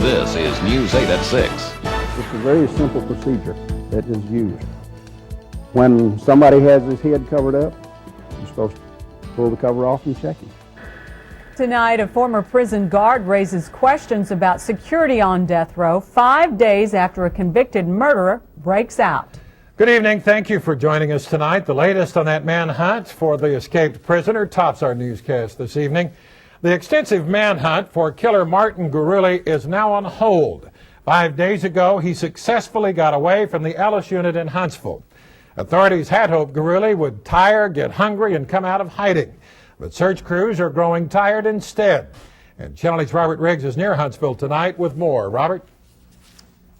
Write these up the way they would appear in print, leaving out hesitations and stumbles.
This is News 8 at 6. It's a very simple procedure that is used. When somebody has his head covered up, you're supposed to pull the cover off and check him. Tonight, a former prison guard raises questions about security on death row 5 days after a convicted murderer breaks out. Good evening. Thank you for joining us tonight. The latest on that manhunt for the escaped prisoner tops our newscast this evening. The extensive manhunt for killer Martin Guruli is now on hold. 5 days ago, he successfully got away from the ELLIS unit in Huntsville. Authorities had hoped Guruli would tire, get hungry, and come out of hiding. But search crews are growing tired instead. And Channel 8's Robert Riggs is near Huntsville tonight with more. Robert?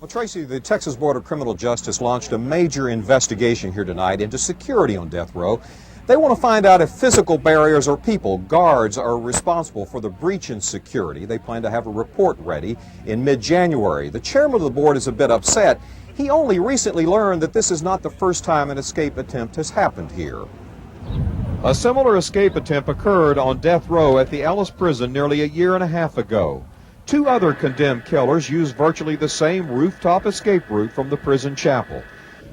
Well, Tracy, the Texas Board of Criminal Justice launched a major investigation here tonight into security on death row. They want to find out if physical barriers or people, guards, are responsible for the breach in security. They plan to have a report ready in mid-January. The chairman of the board is a bit upset. He only recently learned that this is not the first time an escape attempt has happened here. A similar escape attempt occurred on death row at the ELLIS prison nearly a year and a half ago. Two other condemned killers used virtually the same rooftop escape route from the prison chapel.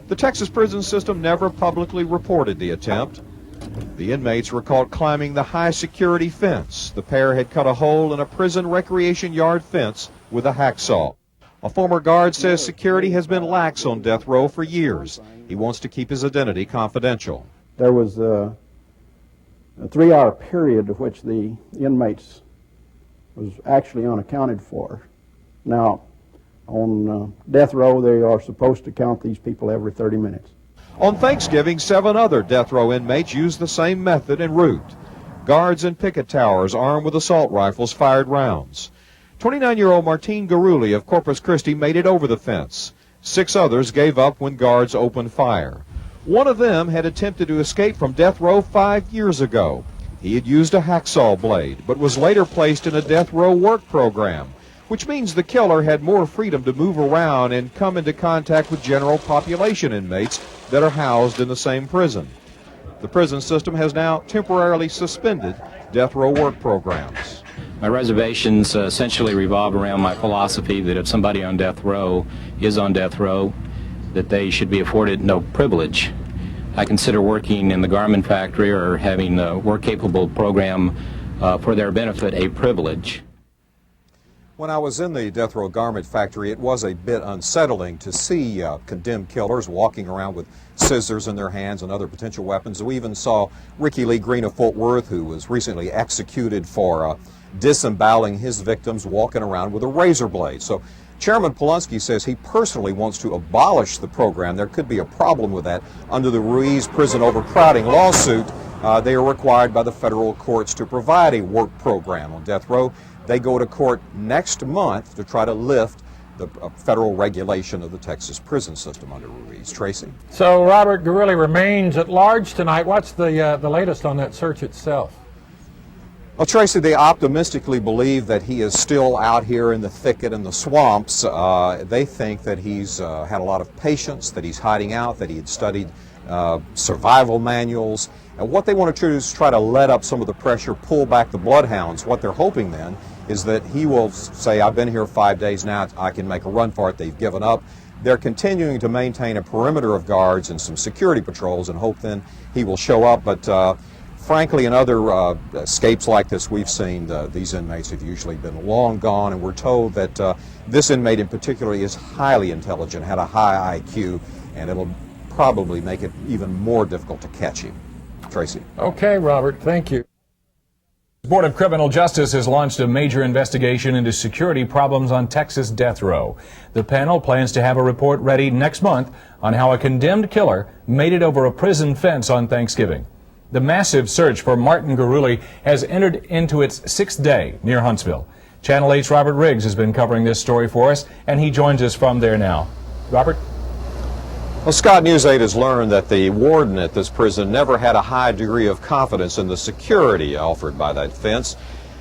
The Texas prison system never publicly reported the attempt. The inmates were caught climbing the high security fence. The pair had cut a hole in a prison recreation yard fence with a hacksaw. A former guard says security has been lax on death row for years. He wants to keep his identity confidential. There was a 3-hour period of which the inmates was actually unaccounted for. Now, on death row, they are supposed to count these people every 30 minutes. On Thanksgiving, 7 other death row inmates used the same method en route. Guards in picket towers armed with assault rifles fired rounds. 29-year-old Martin Guruli of Corpus Christi made it over the fence. 6 others gave up when guards opened fire. One of them had attempted to escape from death row 5 years ago. He had used a hacksaw blade, but was later placed in a death row work program, which means the killer had more freedom to move around and come into contact with general population inmates that are housed in the same prison. The prison system has now temporarily suspended death row work programs. My reservations essentially revolve around my philosophy that if somebody on death row is on death row, that they should be afforded no privilege. I consider working in the garment factory or having a work-capable program for their benefit a privilege. When I was in the death row garment factory, it was a bit unsettling to see condemned killers walking around with scissors in their hands and other potential weapons. We even saw Ricky Lee Green of Fort Worth, who was recently executed for disemboweling his victims, walking around with a razor blade. So Chairman Polonsky says he personally wants to abolish the program. There could be a problem with that. Under the Ruiz prison overcrowding lawsuit, they are required by the federal courts to provide a work program on death row. They go to court next month to try to lift the federal regulation of the Texas prison system under Ruiz. Tracy? So Robert Guruli remains at large tonight. What's the latest on that search itself? Well, Tracy, they optimistically believe that he is still out here in the thicket and the swamps. They think that he's had a lot of patience, that he's hiding out, that he had studied survival manuals. And what they want to do is try to let up some of the pressure, pull back the bloodhounds. What they're hoping then is that he will say, I've been here 5 days now, I can make a run for it. They've given up. They're continuing to maintain a perimeter of guards and some security patrols and hope then he will show up. But frankly, in other escapes like this we've seen, these inmates have usually been long gone, and we're told that this inmate in particular is highly intelligent, had a high IQ, and it'll probably make it even more difficult to catch him. Tracy. Okay, Robert, thank you. The Board of Criminal Justice has launched a major investigation into security problems on Texas death row. The panel plans to have a report ready next month on how a condemned killer made it over a prison fence on Thanksgiving. The massive search for Martin Guruli has entered into its 6th day near Huntsville. Channel 8's Robert Riggs has been covering this story for us, and he joins us from there now. Robert? Well, Scott, News 8 has learned that the warden at this prison never had a high degree of confidence in the security offered by that fence.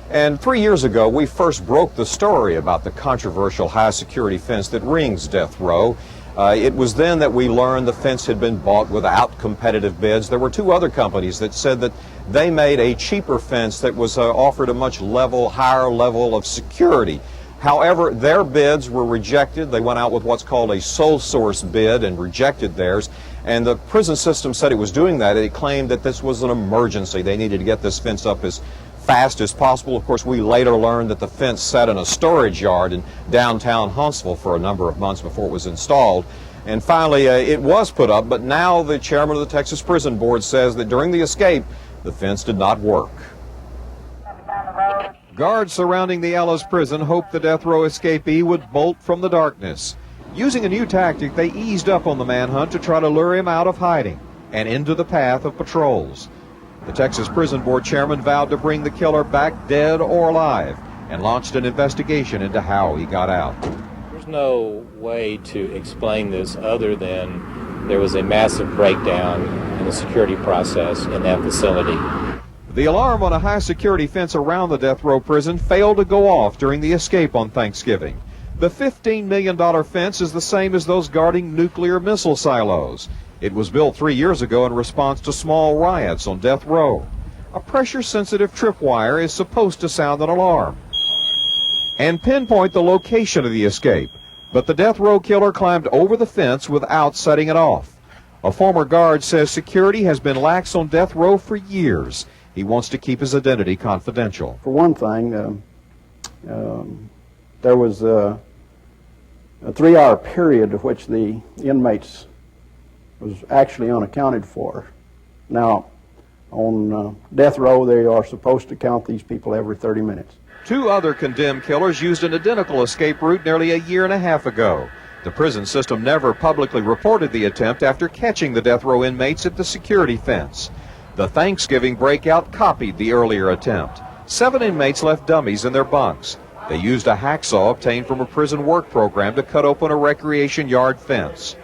And 3 years ago, we first broke the story about the controversial high security fence that rings death row. It was then that we learned the fence had been bought without competitive bids. There were 2 other companies that said that they made a cheaper fence that was offered a much higher level of security. However, their bids were rejected. They went out with what's called a sole source bid and rejected theirs. And the prison system said it was doing that. It claimed that this was an emergency. They needed to get this fence up as fast as possible. Of course, we later learned that the fence sat in a storage yard in downtown Huntsville for a number of months before it was installed. And finally, it was put up, but now the chairman of the Texas Prison Board says that during the escape, the fence did not work. Guards surrounding the ELLIS prison hoped the death row escapee would bolt from the darkness. Using a new tactic, they eased up on the manhunt to try to lure him out of hiding and into the path of patrols. The Texas Prison Board chairman vowed to bring the killer back dead or alive and launched an investigation into how he got out. There's no way to explain this other than there was a massive breakdown in the security process in that facility. The alarm on a high-security fence around the death row prison failed to go off during the escape on Thanksgiving. The $15 million fence is the same as those guarding nuclear missile silos. It was built 3 years ago in response to small riots on death row. A pressure-sensitive tripwire is supposed to sound an alarm and pinpoint the location of the escape, but the death row killer climbed over the fence without setting it off. A former guard says security has been lax on death row for years. He wants to keep his identity confidential. For one thing, there was a 3-hour period of which the inmates was actually unaccounted for. Now, on death row, they are supposed to count these people every 30 minutes. 2 other condemned killers used an identical escape route nearly a year and a half ago. The prison system never publicly reported the attempt after catching the death row inmates at the security fence. The Thanksgiving breakout copied the earlier attempt. 7 inmates left dummies in their bunks. They used a hacksaw obtained from a prison work program to cut open a recreation yard fence.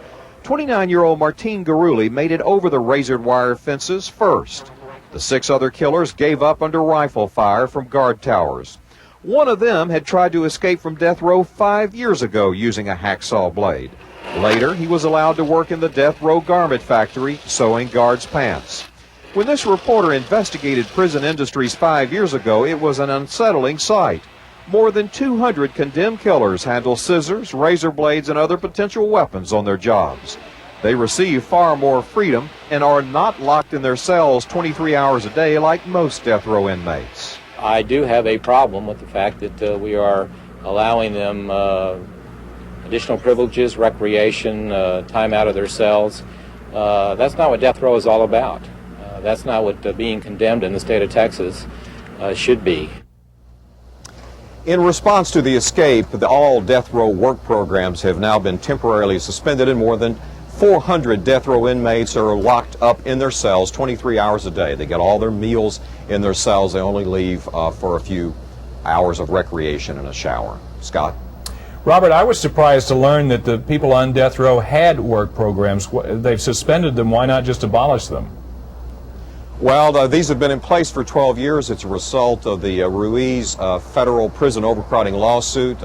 29-year-old Martine Garuli made it over the razored wire fences first. The 6 other killers gave up under rifle fire from guard towers. One of them had tried to escape from death row 5 years ago using a hacksaw blade. Later, he was allowed to work in the death row garment factory, sewing guards' pants. When this reporter investigated prison industries 5 years ago, it was an unsettling sight. More than 200 condemned killers handle scissors, razor blades, and other potential weapons on their jobs. They receive far more freedom and are not locked in their cells 23 hours a day like most death row inmates. I do have a problem with the fact that we are allowing them additional privileges, recreation, time out of their cells. That's not what death row is all about. That's not what being condemned in the state of Texas should be. In response to the escape, all death row work programs have now been temporarily suspended, and more than 400 death row inmates are locked up in their cells 23 hours a day. They get all their meals in their cells. They only leave for a few hours of recreation and a shower. Scott? Robert, I was surprised to learn that the people on death row had work programs. They've suspended them. Why not just abolish them? Well, these have been in place for 12 years. It's a result of the Ruiz federal prison overcrowding lawsuit.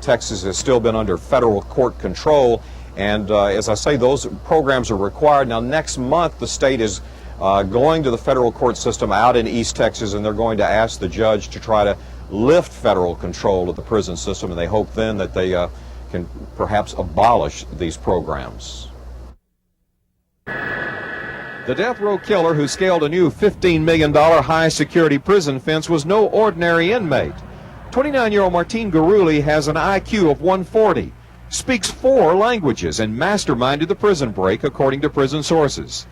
Texas has still been under federal court control. And as I say, those programs are required. Now, next month, the state is going to the federal court system out in East Texas, and they're going to ask the judge to try to lift federal control of the prison system, and they hope then that they can perhaps abolish these programs. The death row killer who scaled a new $15 million high-security prison fence was no ordinary inmate. 29-year-old Martine Garuli has an IQ of 140, speaks 4 languages, and masterminded the prison break, according to prison sources.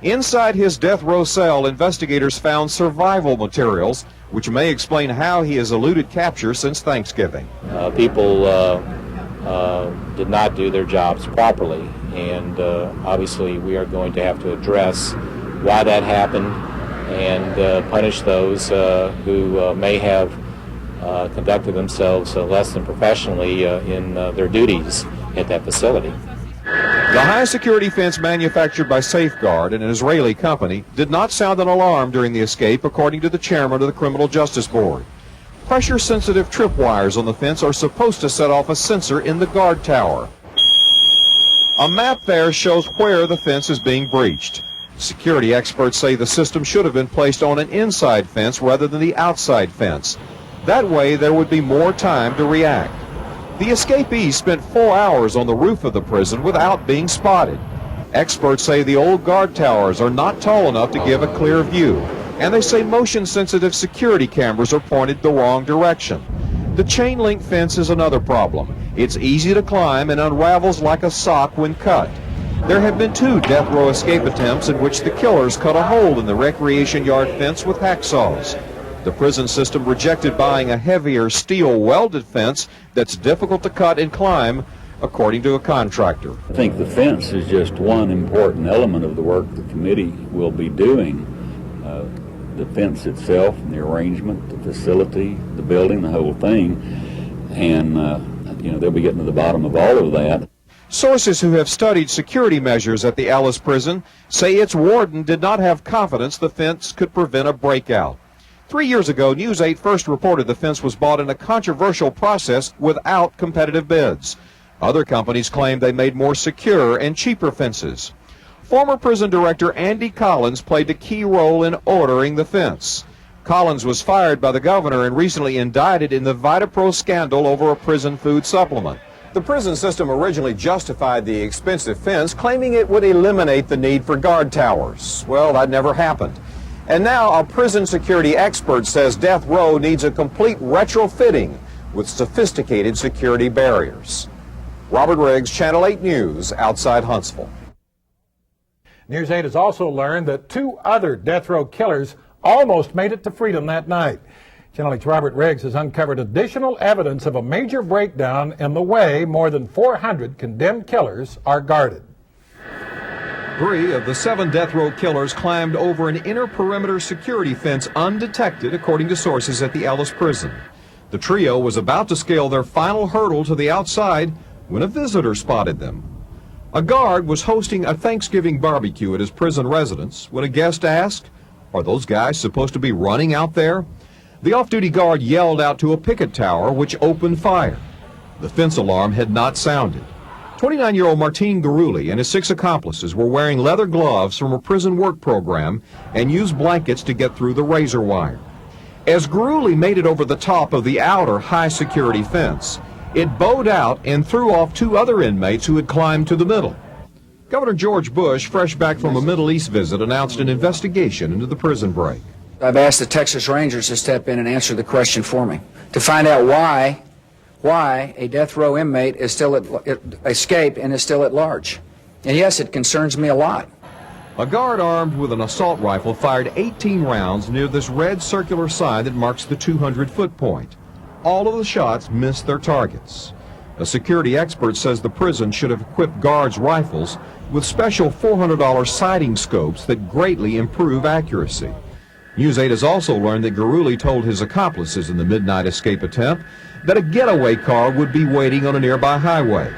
Inside his death row cell, investigators found survival materials, which may explain how he has eluded capture since Thanksgiving. People did not do their jobs properly, and obviously we are going to have to address why that happened and punish those who may have conducted themselves less than professionally in their duties at that facility. The high-security fence manufactured by Safeguard, an Israeli company, did not sound an alarm during the escape, according to the chairman of the Criminal Justice Board. Pressure-sensitive tripwires on the fence are supposed to set off a sensor in the guard tower. A map there shows where the fence is being breached. Security experts say the system should have been placed on an inside fence rather than the outside fence. That way, there would be more time to react. The escapees spent 4 hours on the roof of the prison without being spotted. Experts say the old guard towers are not tall enough to give a clear view, and they say motion-sensitive security cameras are pointed the wrong direction. The chain-link fence is another problem. It's easy to climb and unravels like a sock when cut. There have been 2 death row escape attempts in which the killers cut a hole in the recreation yard fence with hacksaws. The prison system rejected buying a heavier steel welded fence that's difficult to cut and climb, according to a contractor. I think the fence is just one important element of the work the committee will be doing. The fence itself, and the arrangement, the facility, the building, the whole thing, and they'll be getting to the bottom of all of that. Sources who have studied security measures at the Ellis prison say its warden did not have confidence the fence could prevent a breakout. 3 years ago, News 8 first reported the fence was bought in a controversial process without competitive bids. Other companies claimed they made more secure and cheaper fences. Former prison director Andy Collins played a key role in ordering the fence. Collins was fired by the governor and recently indicted in the Vitapro scandal over a prison food supplement. The prison system originally justified the expensive fence, claiming it would eliminate the need for guard towers. Well, that never happened. And now a prison security expert says death row needs a complete retrofitting with sophisticated security barriers. Robert Riggs, Channel 8 News, outside Huntsville. News 8 has also learned that 2 other death row killers almost made it to freedom that night. Channel 8's Robert Riggs has uncovered additional evidence of a major breakdown in the way more than 400 condemned killers are guarded. 3 of the 7 death row killers climbed over an inner perimeter security fence undetected, according to sources at the Ellis prison. The trio was about to scale their final hurdle to the outside when a visitor spotted them. A guard was hosting a Thanksgiving barbecue at his prison residence when a guest asked, "Are those guys supposed to be running out there?" The off-duty guard yelled out to a picket tower, which opened fire. The fence alarm had not sounded. 29-year-old Martin Garuli and his 6 accomplices were wearing leather gloves from a prison work program and used blankets to get through the razor wire. As Garuli made it over the top of the outer high-security fence, it bowed out and threw off 2 other inmates who had climbed to the middle. Governor George Bush, fresh back from a Middle East visit, announced an investigation into the prison break. I've asked the Texas Rangers to step in and answer the question for me, to find out why a death row inmate is still escaped and is still at large. And yes, it concerns me a lot. A guard armed with an assault rifle fired 18 rounds near this red circular sign that marks the 200-foot point. All of the shots missed their targets. A security expert says the prison should have equipped guards' rifles with special $400 sighting scopes that greatly improve accuracy. News 8 has also learned that Garuli told his accomplices in the midnight escape attempt that a getaway car would be waiting on a nearby highway.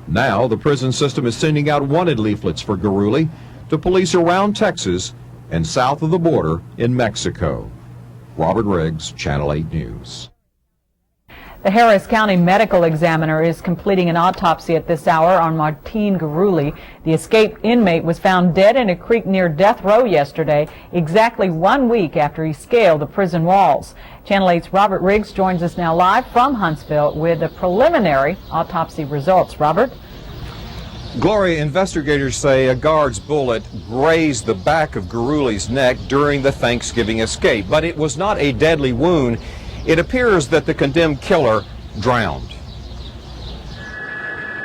Now the prison system is sending out wanted leaflets for Garuli to police around Texas and south of the border in Mexico. Robert Riggs, Channel 8 News. The Harris County medical examiner is completing an autopsy at this hour on Martin Garuli. The escaped inmate was found dead in a creek near death row yesterday, exactly 1 week after he scaled the prison walls. Channel 8's Robert Riggs joins us now live from Huntsville with the preliminary autopsy results. Robert? Gloria, investigators say a guard's bullet grazed the back of Garuli's neck during the Thanksgiving escape, but it was not a deadly wound. It appears that the condemned killer drowned.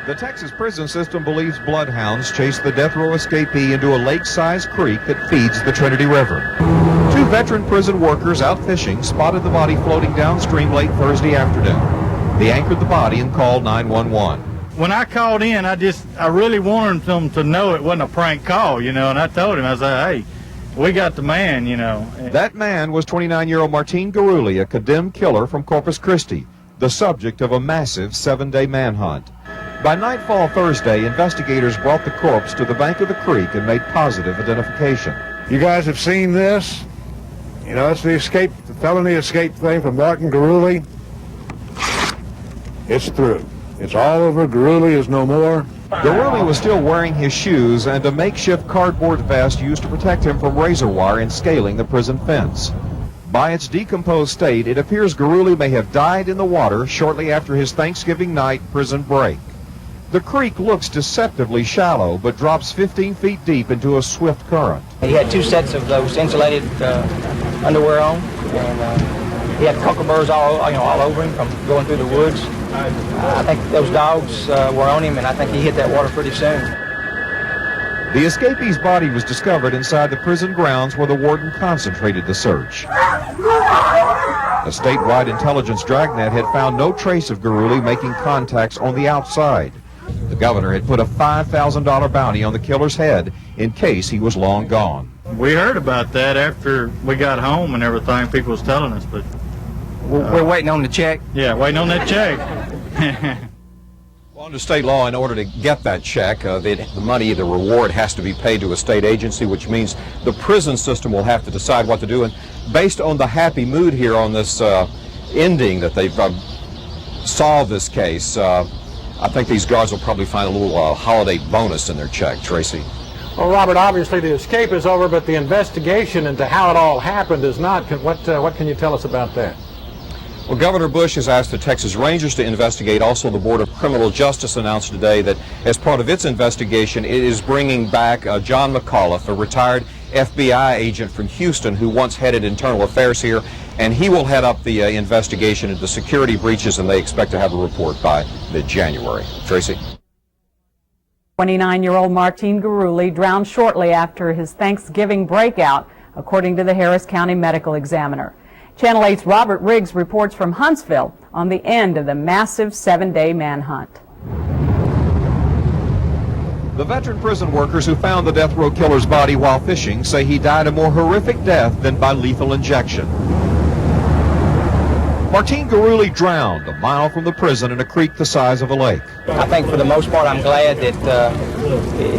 The Texas prison system believes bloodhounds chased the death row escapee into a lake-sized creek that feeds the Trinity River. 2 veteran prison workers out fishing spotted the body floating downstream late Thursday afternoon. They anchored the body and called 911. When I called in, I really wanted them to know it wasn't a prank call, and I told him, I said, hey, we got the man, That man was 29-year-old Martin Garuli, a condemned killer from Corpus Christi, the subject of a massive 7-day manhunt. By nightfall Thursday, investigators brought the corpse to the bank of the creek and made positive identification. You guys have seen this? It's the felony escape thing from Martin Garuli. It's through. It's all over. Garuli is no more. Garuli was still wearing his shoes and a makeshift cardboard vest used to protect him from razor wire and scaling the prison fence. By its decomposed state, it appears Guruli may have died in the water shortly after his Thanksgiving night prison break. The creek looks deceptively shallow, but drops 15 feet deep into a swift current. He had 2 sets of those insulated underwear on, and he had kookaburras all over him from going through the woods. I think those dogs were on him, and I think he hit that water pretty soon. The escapee's body was discovered inside the prison grounds where the warden concentrated the search. A statewide intelligence dragnet had found no trace of Guruli making contacts on the outside. The governor had put a $5,000 bounty on the killer's head in case he was long gone. We heard about that after we got home and everything. People was telling us, but we're waiting on the check. Yeah, waiting on that check. Well, under state law, in order to get that check, the money, the reward, has to be paid to a state agency, which means the prison system will have to decide what to do. And based on the happy mood here on this ending that they've solved this case, I think these guards will probably find a little holiday bonus in their check. Tracy? Well, Robert, obviously the escape is over, but the investigation into how it all happened is not. What can you tell us about that? Well, Governor Bush has asked the Texas Rangers to investigate. Also, the Board of Criminal Justice announced today that as part of its investigation, it is bringing back John McAuliffe, a retired FBI agent from Houston who once headed internal affairs here, and he will head up the investigation into security breaches, and they expect to have a report by mid-January. Tracy? 29-year-old Martin Guruli drowned shortly after his Thanksgiving breakout, according to the Harris County Medical Examiner. Channel 8's Robert Riggs reports from Huntsville on the end of the massive 7-day manhunt. The veteran prison workers who found the death row killer's body while fishing say he died a more horrific death than by lethal injection. Martin Guruli drowned a mile from the prison in a creek the size of a lake. I think for the most part I'm glad that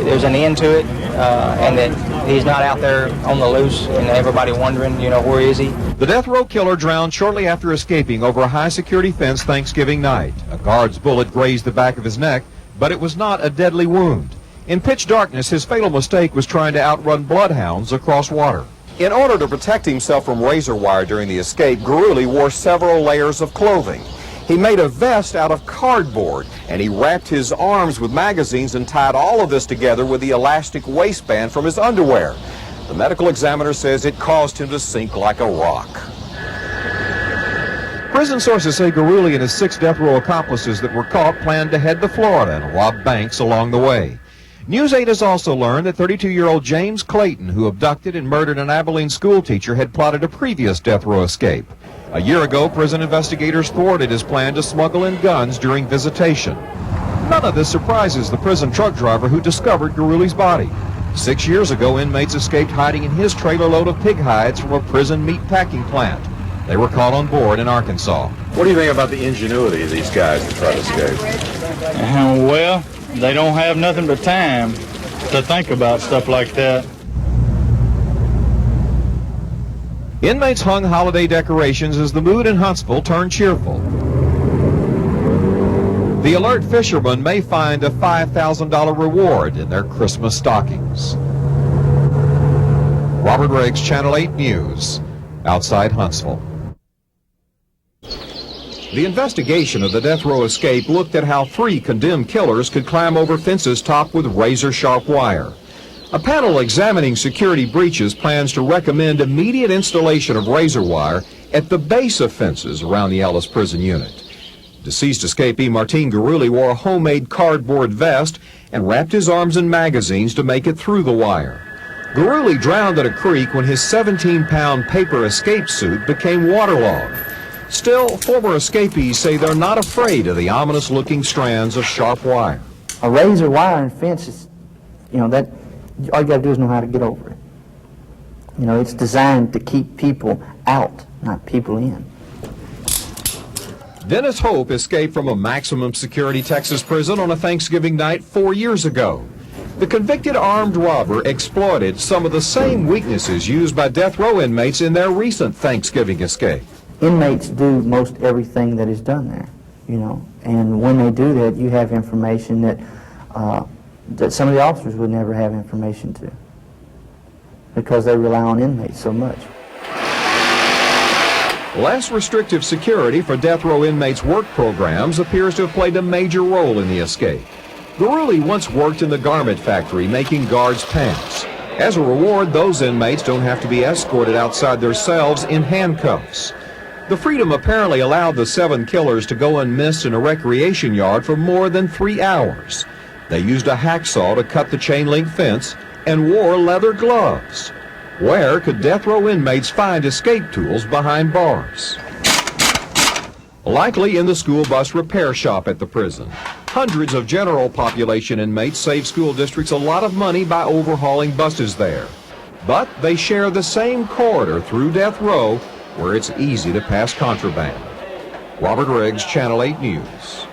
there's an end to it and that he's not out there on the loose and everybody wondering, where is he? The death row killer drowned shortly after escaping over a high-security fence Thanksgiving night. A guard's bullet grazed the back of his neck, but it was not a deadly wound. In pitch darkness, his fatal mistake was trying to outrun bloodhounds across water. In order to protect himself from razor wire during the escape, Guruli wore several layers of clothing. He made a vest out of cardboard, and he wrapped his arms with magazines and tied all of this together with the elastic waistband from his underwear. The medical examiner says it caused him to sink like a rock. Prison sources say Guruli and his 6 death row accomplices that were caught planned to head to Florida and rob banks along the way. News 8 has also learned that 32-year-old James Clayton, who abducted and murdered an Abilene schoolteacher, had plotted a previous death row escape. A year ago, prison investigators thwarted his plan to smuggle in guns during visitation. None of this surprises the prison truck driver who discovered Guruli's body. 6 years ago, inmates escaped hiding in his trailer load of pig hides from a prison meat packing plant. They were caught on board in Arkansas. What do you think about the ingenuity of these guys to try to escape? Well, they don't have nothing but time to think about stuff like that. Inmates hung holiday decorations as the mood in Huntsville turned cheerful. The alert fishermen may find a $5,000 reward in their Christmas stockings. Robert Riggs, Channel 8 News, outside Huntsville. The investigation of the death row escape looked at how 3 condemned killers could climb over fences topped with razor-sharp wire. A panel examining security breaches plans to recommend immediate installation of razor wire at the base of fences around the Ellis prison unit. Deceased escapee Martin Guruli wore a homemade cardboard vest and wrapped his arms in magazines to make it through the wire. Guruli drowned at a creek when his 17-pound paper escape suit became waterlogged. Still, former escapees say they're not afraid of the ominous-looking strands of sharp wire. A razor wire and fence is, that all you got to do is know how to get over it. It's designed to keep people out, not people in. Dennis Hope escaped from a maximum security Texas prison on a Thanksgiving night 4 years ago. The convicted armed robber exploited some of the same weaknesses used by death row inmates in their recent Thanksgiving escape. Inmates do most everything that is done there, and when they do that, you have information that some of the officers would never have information to, because they rely on inmates so much. Less restrictive security for death row inmates' work programs appears to have played a major role in the escape. Guruli once worked in the garment factory making guards' pants. As a reward, those inmates don't have to be escorted outside their cells in handcuffs. The freedom apparently allowed the 7 killers to go unmissed in a recreation yard for more than 3 hours. They used a hacksaw to cut the chain-link fence and wore leather gloves. Where could death row inmates find escape tools behind bars? Likely in the school bus repair shop at the prison. Hundreds of general population inmates save school districts a lot of money by overhauling buses there. But they share the same corridor through death row where it's easy to pass contraband. Robert Riggs, Channel 8 News.